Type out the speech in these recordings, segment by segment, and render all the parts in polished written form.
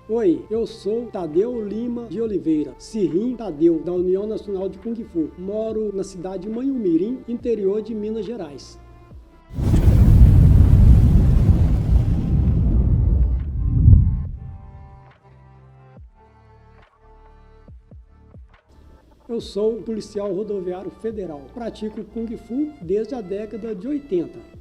Oi, eu sou Tadeu Lima de Oliveira, Sirrim Tadeu, da União Nacional de Kung Fu. Moro na cidade de Manhumirim, interior de Minas Gerais. Eu sou policial rodoviário federal. Pratico Kung Fu desde a década de 80.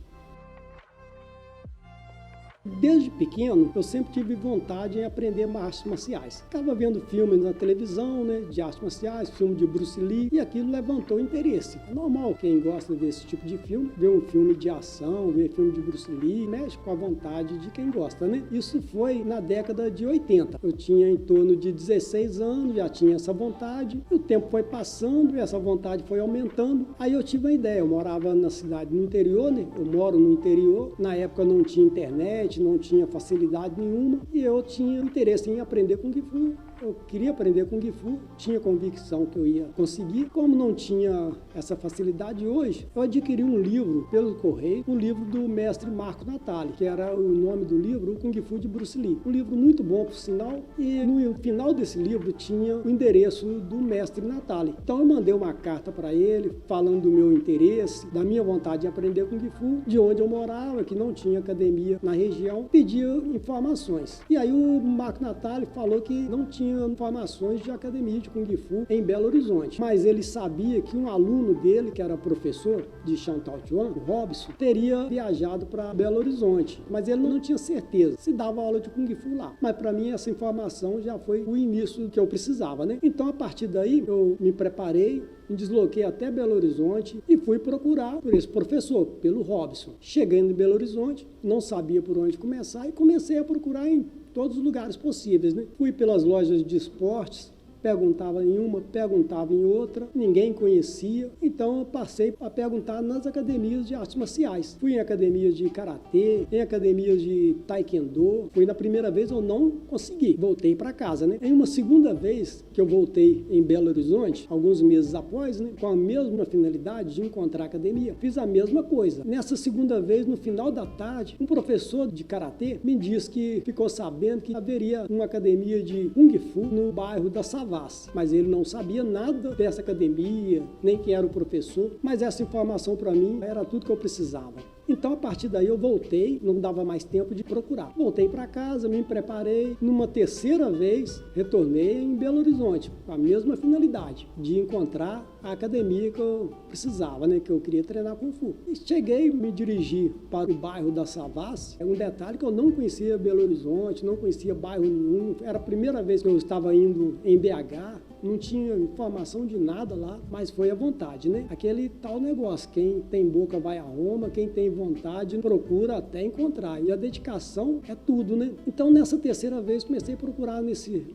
Desde pequeno, eu sempre tive vontade em aprender artes marciais. Ficava vendo filmes na televisão, de artes marciais, filme de Bruce Lee, e aquilo levantou interesse. É normal quem gosta desse tipo de filme, ver um filme de ação, ver filme de Bruce Lee, mexe com a vontade de quem gosta, Isso foi na década de 80. Eu tinha em torno de 16 anos, já tinha essa vontade, e o tempo foi passando e essa vontade foi aumentando. Aí eu tive uma ideia, eu morava na cidade no interior, Eu moro no interior, na época não tinha internet, não tinha facilidade nenhuma e eu tinha interesse em aprender Kung Fu. Eu queria aprender Kung Fu, tinha convicção que eu ia conseguir. Como não tinha essa facilidade hoje, eu adquiri um livro pelo correio, um livro do mestre Marco Natali, que era o nome do livro, o Kung Fu de Bruce Lee. Um livro muito bom, por sinal, e no final desse livro tinha o endereço do mestre Natali. Então eu mandei uma carta para ele, falando do meu interesse, da minha vontade de aprender Kung Fu, de onde eu morava, que não tinha academia na região, pedia informações. E aí o Marco Natali falou que não tinha informações de academia de Kung Fu em Belo Horizonte, mas ele sabia que um aluno dele, que era professor de Shan Tao Chuan, o Robson, teria viajado para Belo Horizonte, mas ele não tinha certeza se dava aula de Kung Fu lá. Mas para mim essa informação já foi o início que eu precisava, Então a partir daí eu me preparei, me desloquei até Belo Horizonte e fui procurar por esse professor, pelo Robson. Cheguei em Belo Horizonte, não sabia por onde começar e comecei a procurar em todos os lugares possíveis, Fui pelas lojas de esportes, perguntava em uma, perguntava em outra, ninguém conhecia, então eu passei a perguntar nas academias de artes marciais. Fui em academias de karatê, em academias de taekwondo. Fui na primeira vez, eu não consegui, voltei para casa, Em uma segunda vez que eu voltei em Belo Horizonte, alguns meses após, com a mesma finalidade de encontrar academia, fiz a mesma coisa. Nessa segunda vez, no final da tarde, um professor de karatê me disse que ficou sabendo que haveria uma academia de Kung Fu no bairro da Savassi. Mas ele não sabia nada dessa academia, nem quem era o professor, mas essa informação para mim era tudo que eu precisava. Então, a partir daí, eu voltei, não dava mais tempo de procurar. Voltei para casa, me preparei. Numa terceira vez, retornei em Belo Horizonte, com a mesma finalidade, de encontrar a academia que eu precisava, que eu queria treinar Kung Fu. E cheguei, me dirigi para o bairro da Savassi. É um detalhe que eu não conhecia Belo Horizonte, não conhecia bairro nenhum. Era a primeira vez que eu estava indo em BH. Não tinha informação de nada lá, mas foi à vontade, Aquele tal negócio, quem tem boca vai a Roma, quem tem vontade procura até encontrar. E a dedicação é tudo, Então, nessa terceira vez, comecei a procurar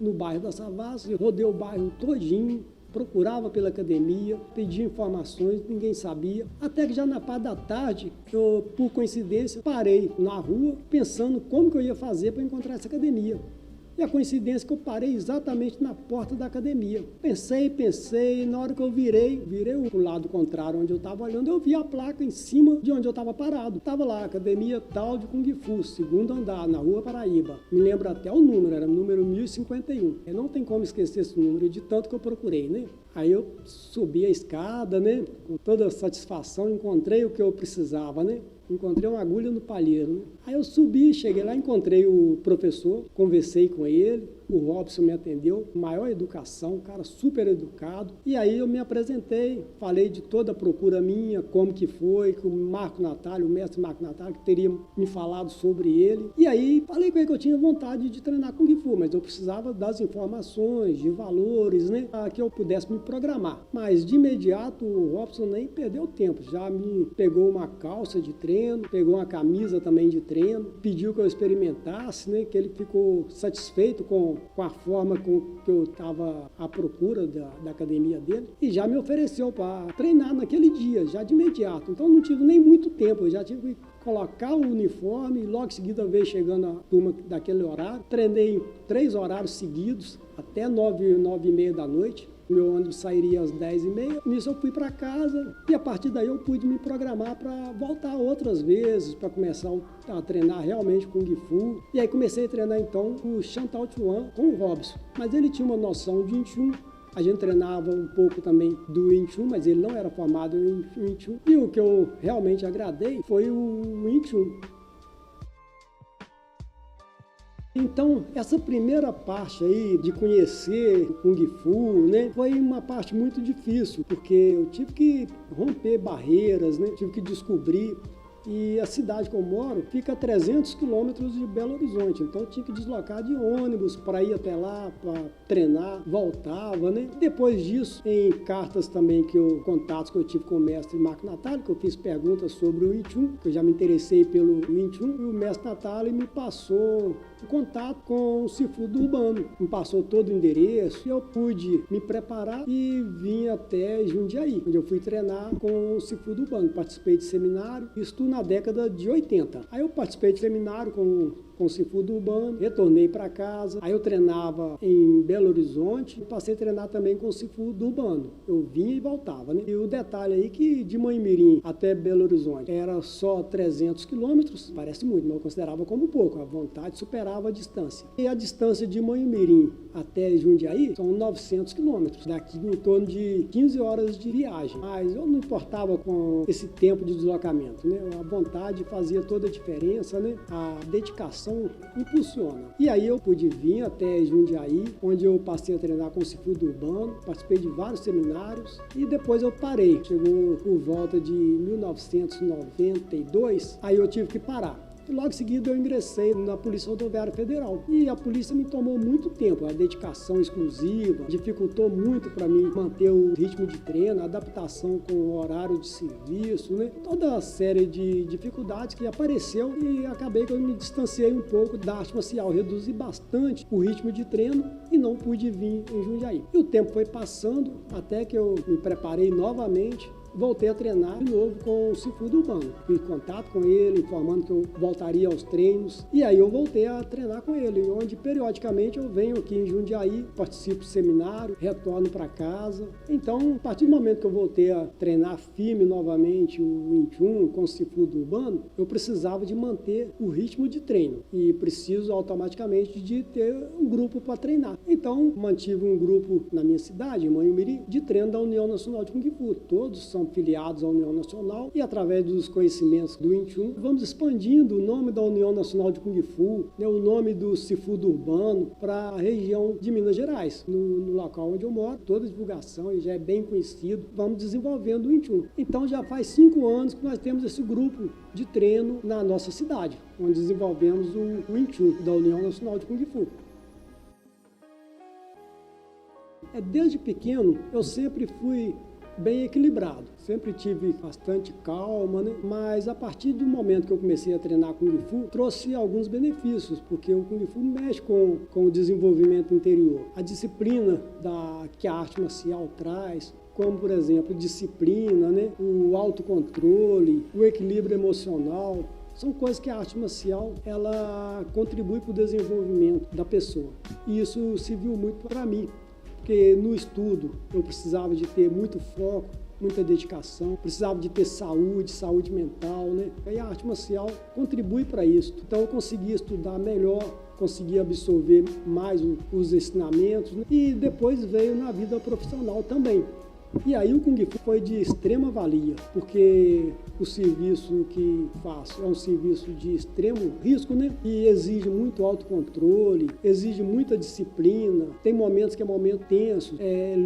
no bairro da Savassi, rodei o bairro todinho, procurava pela academia, pedia informações, ninguém sabia. Até que já na parte da tarde, eu, por coincidência, parei na rua pensando como que eu ia fazer para encontrar essa academia. E a coincidência é que eu parei exatamente na porta da academia. Pensei, na hora que eu virei o lado contrário onde eu estava olhando, eu vi a placa em cima de onde eu estava parado. Estava lá, academia tal de Kung Fu, segundo andar, na Rua Paraíba. Me lembro até o número, era o número 1051. Eu não tem como esquecer esse número, de tanto que eu procurei, Aí eu subi a escada, com toda satisfação, encontrei o que eu precisava, Encontrei uma agulha no palheiro, Aí eu subi, cheguei lá, encontrei o professor, conversei com ele, o Robson me atendeu, maior educação, um cara super educado. E aí eu me apresentei, falei de toda a procura minha, como que foi, que o Marco Natali, o mestre Marco Natali, que teria me falado sobre ele. E aí falei com ele que eu tinha vontade de treinar Kung Fu, mas eu precisava das informações, de valores, para que eu pudesse me programar. Mas de imediato o Robson nem perdeu tempo, já me pegou uma calça de treino, pegou uma camisa também de treino, pediu que eu experimentasse, que ele ficou satisfeito com a forma com que eu estava à procura da academia dele e já me ofereceu para treinar naquele dia, já de imediato. Então não tive nem muito tempo, eu já tive que colocar o uniforme e logo em seguida veio chegando a turma daquele horário. Treinei 3 horários seguidos, até 9h30 da noite. Meu ônibus sairia às 10h30. Nisso eu fui para casa e a partir daí eu pude me programar para voltar outras vezes, para começar a treinar realmente Kung Fu. E aí comecei a treinar então o Chan Tao Chuan com o Robson. Mas ele tinha uma noção de Wing Chun. A gente treinava um pouco também do Wing Chun, mas ele não era formado em Wing Chun. E o que eu realmente agradei foi o Wing Chun. Então, essa primeira parte aí de conhecer o Kung Fu, né, foi uma parte muito difícil, porque eu tive que romper barreiras, né, tive que descobrir. E a cidade que eu moro fica a 300 quilômetros de Belo Horizonte, então eu tinha que deslocar de ônibus para ir até lá, para treinar, voltava, né? Depois disso, em cartas também, contatos que eu tive com o mestre Marco Natália, que eu fiz perguntas sobre o Wing Chun, que eu já me interessei pelo Wing Chun, e o mestre Natália me passou o contato com o Sifu do Urbano, me passou todo o endereço, e eu pude me preparar e vim até Jundiaí, onde eu fui treinar com o Sifu do Urbano. Participei de seminário, isso na década de 80. Aí eu participei de seminário com o Sifu do Urbano, retornei para casa, aí eu treinava em Belo Horizonte, passei a treinar também com o Sifu do Urbano. Eu vinha e voltava, né? E o detalhe aí que de Manhumirim até Belo Horizonte era só 300 quilômetros, parece muito, mas eu considerava como pouco, a vontade superava a distância. E a distância de Manhumirim até Jundiaí são 900 quilômetros, daqui em torno de 15 horas de viagem. Mas eu não importava com esse tempo de deslocamento, né? A vontade fazia toda a diferença, né? A dedicação impulsiona. E aí eu pude vir até Jundiaí, onde eu passei a treinar com o Sifu do Urbano, participei de vários seminários e depois eu parei. Chegou por volta de 1992, aí eu tive que parar. E logo em seguida eu ingressei na Polícia Rodoviária Federal. E a polícia me tomou muito tempo, a dedicação exclusiva, dificultou muito para mim manter o ritmo de treino, a adaptação com o horário de serviço, né? Toda a série de dificuldades que apareceu e acabei que eu me distanciei um pouco da arte marcial, reduzi bastante o ritmo de treino e não pude vir em Jundiaí. E o tempo foi passando até que eu me preparei novamente. Voltei a treinar de novo com o Sifu do Urbano. Fiz contato com ele, informando que eu voltaria aos treinos. E aí eu voltei a treinar com ele, onde periodicamente eu venho aqui em Jundiaí, participo do seminário, retorno para casa. Então, a partir do momento que eu voltei a treinar firme novamente o Wing Chun com o Sifu do Urbano, eu precisava de manter o ritmo de treino. E preciso automaticamente de ter um grupo para treinar. Então, mantive um grupo na minha cidade, em Manhumirim, de treino da União Nacional de Kung Fu. Todos são filiados à União Nacional e através dos conhecimentos do Wing Chun, vamos expandindo o nome da União Nacional de Kung Fu, né, o nome do Sifu do Urbano para a região de Minas Gerais, no local onde eu moro, toda a divulgação e já é bem conhecido, vamos desenvolvendo o Wing Chun. Então já faz 5 anos que nós temos esse grupo de treino na nossa cidade, onde desenvolvemos o Wing Chun da União Nacional de Kung Fu. Desde pequeno eu sempre fui bem equilibrado, sempre tive bastante calma, né? Mas a partir do momento que eu comecei a treinar Kung Fu, trouxe alguns benefícios, porque o Kung Fu mexe com o desenvolvimento interior, a disciplina que a arte marcial traz, como, por exemplo, disciplina, né? O autocontrole, o equilíbrio emocional. São coisas que a arte marcial ela contribui para o desenvolvimento da pessoa. E isso se viu muito para mim. Porque no estudo eu precisava de ter muito foco, muita dedicação, precisava de ter saúde mental, né? E a arte marcial contribui para isso. Então eu conseguia estudar melhor, conseguia absorver mais os ensinamentos, né? E depois veio na vida profissional também. E aí o Kung Fu foi de extrema valia, porque o serviço que faço é um serviço de extremo risco, né? E exige muito autocontrole, exige muita disciplina, tem momentos que é momento tenso,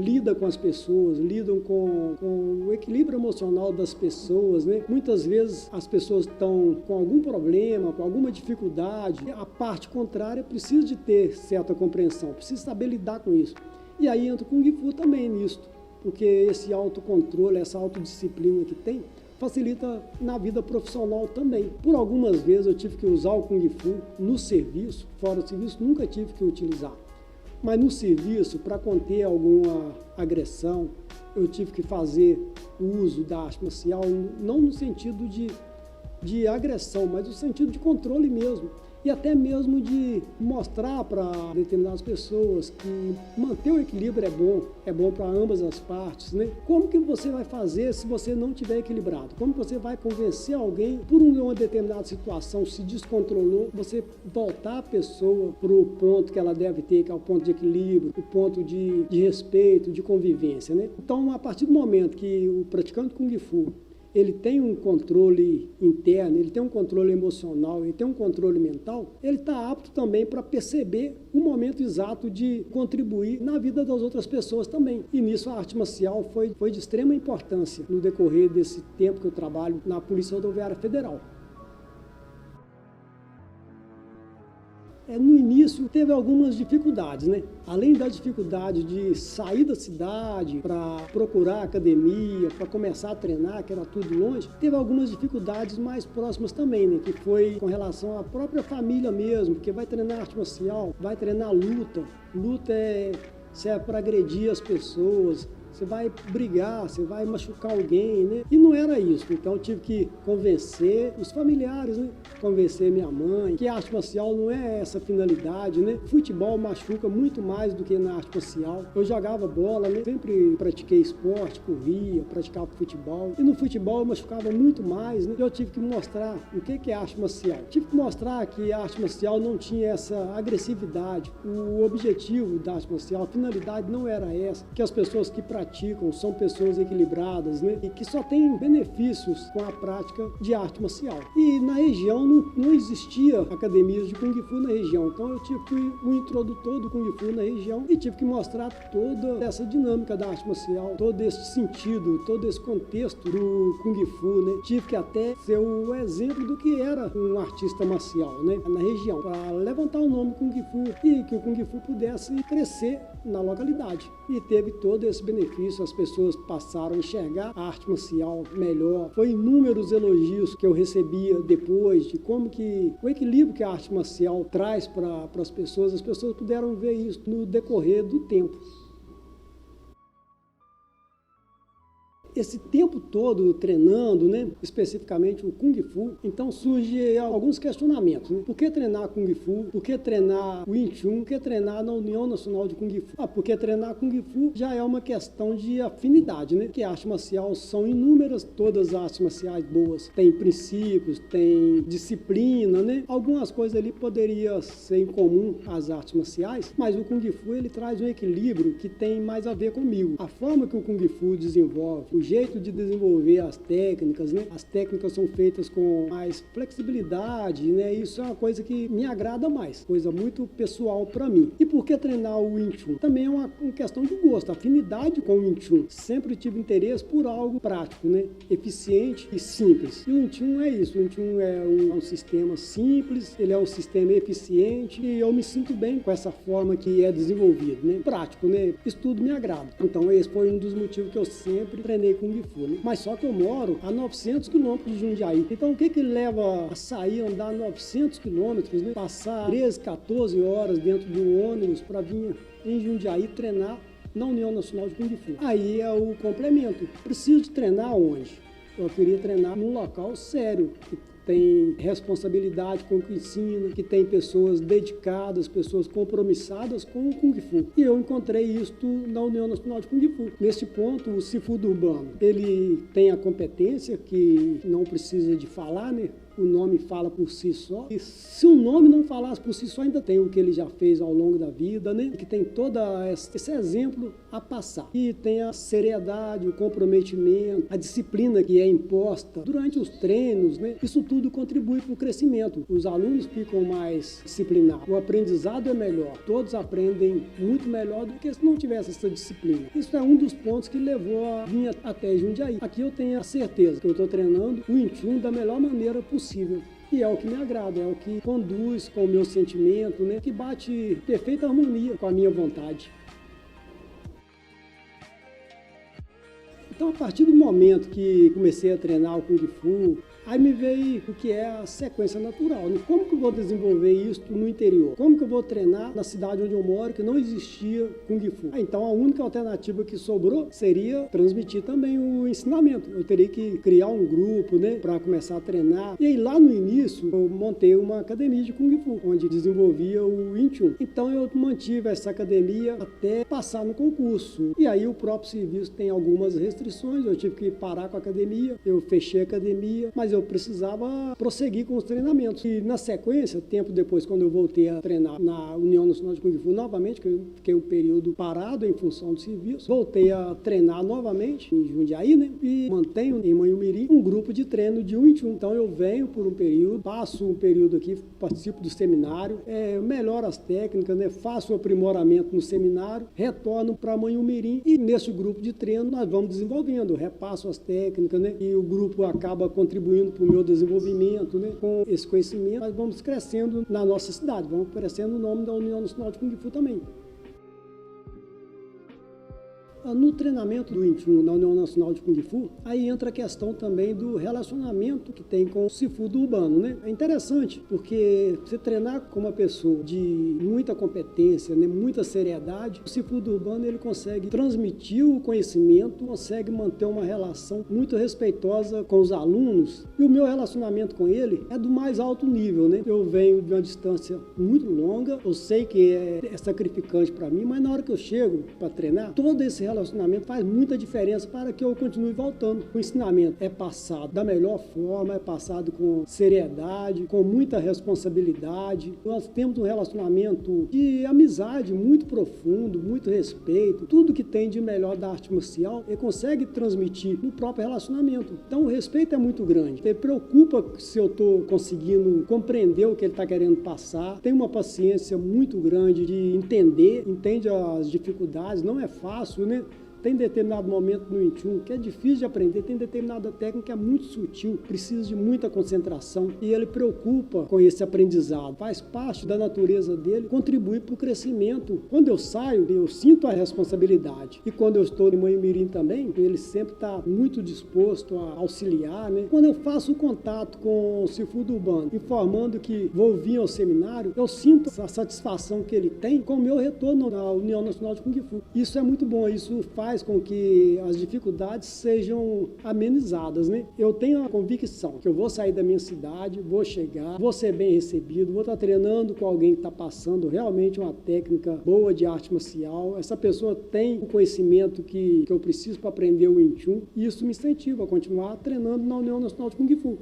lida com as pessoas, lidam com o equilíbrio emocional das pessoas, né? Muitas vezes as pessoas estão com algum problema, com alguma dificuldade, a parte contrária precisa de ter certa compreensão, precisa saber lidar com isso. E aí entra o Kung Fu também nisso. Porque esse autocontrole, essa autodisciplina que tem, facilita na vida profissional também. Por algumas vezes eu tive que usar o Kung Fu no serviço, fora do serviço nunca tive que utilizar. Mas no serviço, para conter alguma agressão, eu tive que fazer uso da arte marcial, não no sentido de agressão, mas no sentido de controle mesmo. e até mesmo de mostrar para determinadas pessoas que manter o equilíbrio é bom para ambas as partes, né? Como que você vai fazer se você não estiver equilibrado? Como que você vai convencer alguém por uma determinada situação, se descontrolou, você voltar a pessoa para o ponto que ela deve ter, que é o ponto de equilíbrio, o ponto de respeito, de convivência, né? Então, a partir do momento que o praticante Kung Fu ele tem um controle interno, ele tem um controle emocional, ele tem um controle mental, ele está apto também para perceber o momento exato de contribuir na vida das outras pessoas também. E nisso a arte marcial foi de extrema importância no decorrer desse tempo que eu trabalho na Polícia Rodoviária Federal. No início teve algumas dificuldades, né? Além da dificuldade de sair da cidade para procurar academia, para começar a treinar, que era tudo longe, teve algumas dificuldades mais próximas também, né? Que foi com relação à própria família mesmo, porque vai treinar arte marcial, vai treinar luta. Luta serve para agredir as pessoas, você vai brigar, você vai machucar alguém, né? E não era isso. Então eu tive que convencer os familiares, né? Convencer minha mãe que a arte marcial não é essa finalidade, né? Futebol machuca muito mais do que na arte marcial. Eu jogava bola, né? Sempre pratiquei esporte, corria, praticava futebol. E no futebol eu machucava muito mais, né? Eu tive que mostrar o que é arte marcial. Tive que mostrar que a arte marcial não tinha essa agressividade. O objetivo da arte marcial, a finalidade não era essa, que as pessoas que praticam são pessoas equilibradas, né? E que só têm benefícios com a prática de arte marcial. E na região não existia academias de Kung Fu na região, então eu fui o introdutor do Kung Fu na região e tive que mostrar toda essa dinâmica da arte marcial, todo esse sentido, todo esse contexto do Kung Fu, né? Tive que até ser o exemplo do que era um artista marcial, né? Na região, para levantar o nome Kung Fu e que o Kung Fu pudesse crescer na localidade. E teve todo esse benefício, as pessoas passaram a enxergar a arte marcial melhor. Foi inúmeros elogios que eu recebia depois de como que o equilíbrio que a arte marcial traz para as pessoas puderam ver isso no decorrer do tempo. Esse tempo todo treinando, né, especificamente o Kung Fu, então surge alguns questionamentos, né? Por que treinar Kung Fu? Por que treinar Wing Chun? Por que treinar na União Nacional de Kung Fu? Porque treinar Kung Fu já é uma questão de afinidade, né? Que a arte marcial são inúmeras, todas as artes marciais boas têm princípios, têm disciplina, né? Algumas coisas ali poderiam ser em comum às artes marciais, mas o Kung Fu ele traz um equilíbrio que tem mais a ver comigo. A forma que o Kung Fu desenvolve, o jeito de desenvolver as técnicas, né? As técnicas são feitas com mais flexibilidade, né? Isso é uma coisa que me agrada mais, coisa muito pessoal para mim. E por que treinar o Wing Chun? Também é uma questão de gosto, afinidade com o Wing Chun. Sempre tive interesse por algo prático, né? Eficiente e simples. E o Wing Chun é isso, o Wing Chun é um sistema simples, ele é um sistema eficiente e eu me sinto bem com essa forma que é desenvolvido, né? Prático, né? Isso tudo me agrada. Então esse foi um dos motivos que eu sempre treinei Kung Fu, né? Mas só que eu moro a 900 quilômetros de Jundiaí. Então o que leva a sair, andar 900 quilômetros, né? Passar 13, 14 horas dentro de um ônibus para vir em Jundiaí treinar na União Nacional de Kung Fu? Aí é o complemento. Preciso de treinar onde? Eu queria treinar num local sério, que tem responsabilidade com o que ensina, que tem pessoas dedicadas, pessoas compromissadas com o Kung Fu. E eu encontrei isto na União Nacional de Kung Fu. Neste ponto, o Sifundo Urbano, ele tem a competência que não precisa de falar, né? O nome fala por si só. E se o nome não falasse por si só, ainda tem o que ele já fez ao longo da vida, né? Que tem todo esse exemplo a passar. E tem a seriedade, o comprometimento, a disciplina que é imposta durante os treinos, né? Isso tudo contribui para o crescimento. Os alunos ficam mais disciplinados. O aprendizado é melhor. Todos aprendem muito melhor do que se não tivesse essa disciplina. Isso é um dos pontos que levou a vir até Jundiaí. Aqui eu tenho a certeza que eu estou treinando o Wing Chun da melhor maneira possível. E é o que me agrada, é o que conduz com o meu sentimento, né? Que bate em perfeita harmonia com a minha vontade. Então, a partir do momento que comecei a treinar o Kung Fu, aí me veio o que é a sequência natural, né? Como que eu vou desenvolver isso no interior? Como que eu vou treinar na cidade onde eu moro, que não existia Kung Fu? Então, a única alternativa que sobrou seria transmitir também o ensinamento. Eu teria que criar um grupo, né, para começar a treinar. E aí, lá no início, eu montei uma academia de Kung Fu, onde desenvolvia o Wing Chun. Então, eu mantive essa academia até passar no concurso. E aí, o próprio serviço tem algumas restrições, eu tive que parar com a academia, eu fechei a academia, mas eu precisava prosseguir com os treinamentos. E na sequência, tempo depois, quando eu voltei a treinar na União Nacional de Kung Fu novamente, que eu fiquei um período parado em função do serviço, voltei a treinar novamente em Jundiaí, né? E mantenho em Manhumirim um grupo de treino de Wing Chun. Então eu venho por um período, passo um período aqui, participo do seminário, melhoro as técnicas, né? Faço o aprimoramento no seminário, retorno para Manhumirim e nesse grupo de treino nós vamos desenvolvendo, repasso as técnicas, né? E o grupo acaba contribuindo para o meu desenvolvimento, né? Com esse conhecimento, nós vamos crescendo na nossa cidade, vamos crescendo o nome da União Nacional de Kung Fu também. No treinamento do Wing Chun na União Nacional de Kung Fu, aí entra a questão também do relacionamento que tem com o Sifu do urbano, né? É interessante porque você treinar com uma pessoa de muita competência, né, muita seriedade, o Sifu do urbano ele consegue transmitir o conhecimento, consegue manter uma relação muito respeitosa com os alunos e o meu relacionamento com ele é do mais alto nível, né? Eu venho de uma distância muito longa, eu sei que é sacrificante para mim, mas na hora que eu chego para treinar, todo esse relacionamento faz muita diferença para que eu continue voltando. O ensinamento é passado da melhor forma, é passado com seriedade, com muita responsabilidade. Nós temos um relacionamento de amizade muito profundo, muito respeito. Tudo que tem de melhor da arte marcial, ele consegue transmitir no próprio relacionamento. Então o respeito é muito grande. Ele preocupa se eu estou conseguindo compreender o que ele está querendo passar. Tem uma paciência muito grande de entender, entende as dificuldades. Não é fácil, né? Tem determinado momento no Wing Chun que é difícil de aprender, tem determinada técnica que é muito sutil, precisa de muita concentração e ele preocupa com esse aprendizado, faz parte da natureza dele, contribui para o crescimento. Quando eu saio, eu sinto a responsabilidade e quando eu estou em Manhumirim também, ele sempre está muito disposto a auxiliar, né? Quando eu faço o contato com o Sifu do urbano, informando que vou vir ao seminário, eu sinto a satisfação que ele tem com o meu retorno na União Nacional de Kung Fu. Isso é muito bom, isso faz com que as dificuldades sejam amenizadas, né? Eu tenho a convicção que eu vou sair da minha cidade, vou chegar, vou ser bem recebido, vou estar treinando com alguém que está passando realmente uma técnica boa de arte marcial. Essa pessoa tem o conhecimento que eu preciso para aprender o Wing Chun e isso me incentiva a continuar treinando na União Nacional de Kung Fu.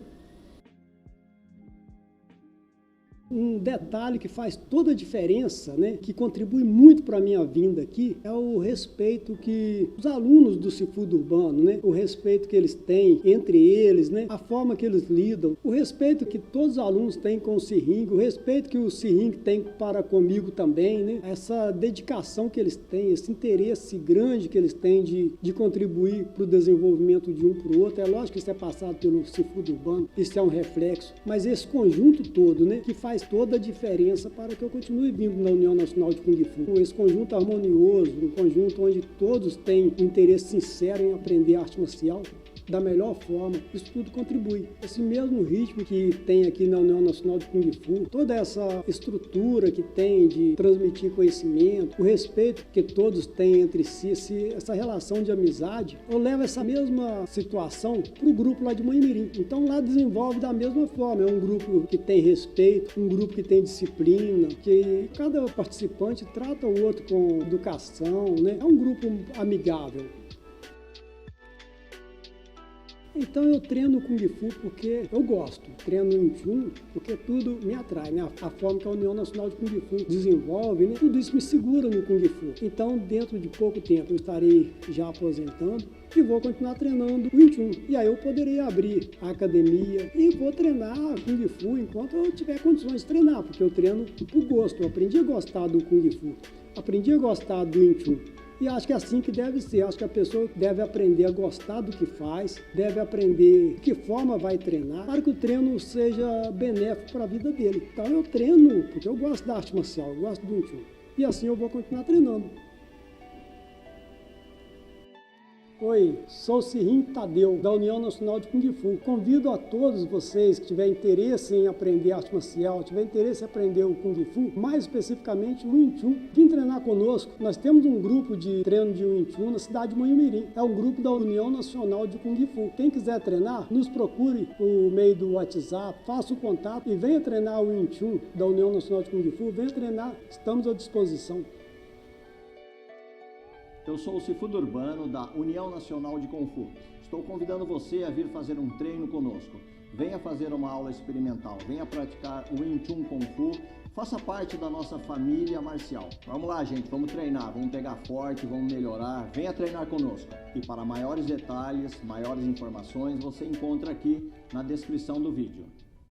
Um detalhe que faz toda a diferença, né, que contribui muito para a minha vinda aqui, é o respeito que os alunos do Sifu do urbano, né, o respeito que eles têm entre eles, né, a forma que eles lidam, o respeito que todos os alunos têm com o Sihing, o respeito que o Sihing tem para comigo também, né, essa dedicação que eles têm, esse interesse grande que eles têm de contribuir para o desenvolvimento de um para o outro. É lógico que isso é passado pelo Sifu do urbano, isso é um reflexo, mas esse conjunto todo, né, que faz toda a diferença para que eu continue vindo na União Nacional de Kung Fu. Esse conjunto harmonioso, um conjunto onde todos têm um interesse sincero em aprender arte marcial da melhor forma, isso tudo contribui. Esse mesmo ritmo que tem aqui na União Nacional de Kung Fu, toda essa estrutura que tem de transmitir conhecimento, o respeito que todos têm entre si, essa relação de amizade, eu levo essa mesma situação para o grupo lá de Manhumirim. Então lá desenvolve da mesma forma, é um grupo que tem respeito, um grupo que tem disciplina, que cada participante trata o outro com educação, né? É um grupo amigável. Então eu treino Kung Fu porque eu gosto, treino Wing Chun porque tudo me atrai, né? A forma que a União Nacional de Kung Fu desenvolve, né? Tudo isso me segura no Kung Fu. Então dentro de pouco tempo eu estarei já aposentando e vou continuar treinando Wing Chun. E aí eu poderei abrir a academia e vou treinar Kung Fu enquanto eu tiver condições de treinar, porque eu treino por gosto. Eu aprendi a gostar do Kung Fu, aprendi a gostar do Wing Chun. E acho que é assim que deve ser. Acho que a pessoa deve aprender a gostar do que faz, deve aprender de que forma vai treinar, para que o treino seja benéfico para a vida dele. Então eu treino porque eu gosto da arte marcial, eu gosto do Wing Chun. E assim eu vou continuar treinando. Oi, sou Sirim Tadeu, da União Nacional de Kung Fu. Convido a todos vocês que tiverem interesse em aprender arte marcial, tiverem interesse em aprender o Kung Fu, mais especificamente o Wing Chun, vim treinar conosco. Nós temos um grupo de treino de Wing Chun na cidade de Manhumirim. É um grupo da União Nacional de Kung Fu. Quem quiser treinar, nos procure por meio do WhatsApp, faça o contato e venha treinar o Wing Chun da União Nacional de Kung Fu. Venha treinar, estamos à disposição. Eu sou o Cifundo Urbano, da União Nacional de Kung Fu. Estou convidando você a vir fazer um treino conosco. Venha fazer uma aula experimental, venha praticar o Wing Chun Kung Fu, faça parte da nossa família marcial. Vamos lá, gente, vamos treinar, vamos pegar forte, vamos melhorar. Venha treinar conosco. E para maiores detalhes, maiores informações, você encontra aqui na descrição do vídeo.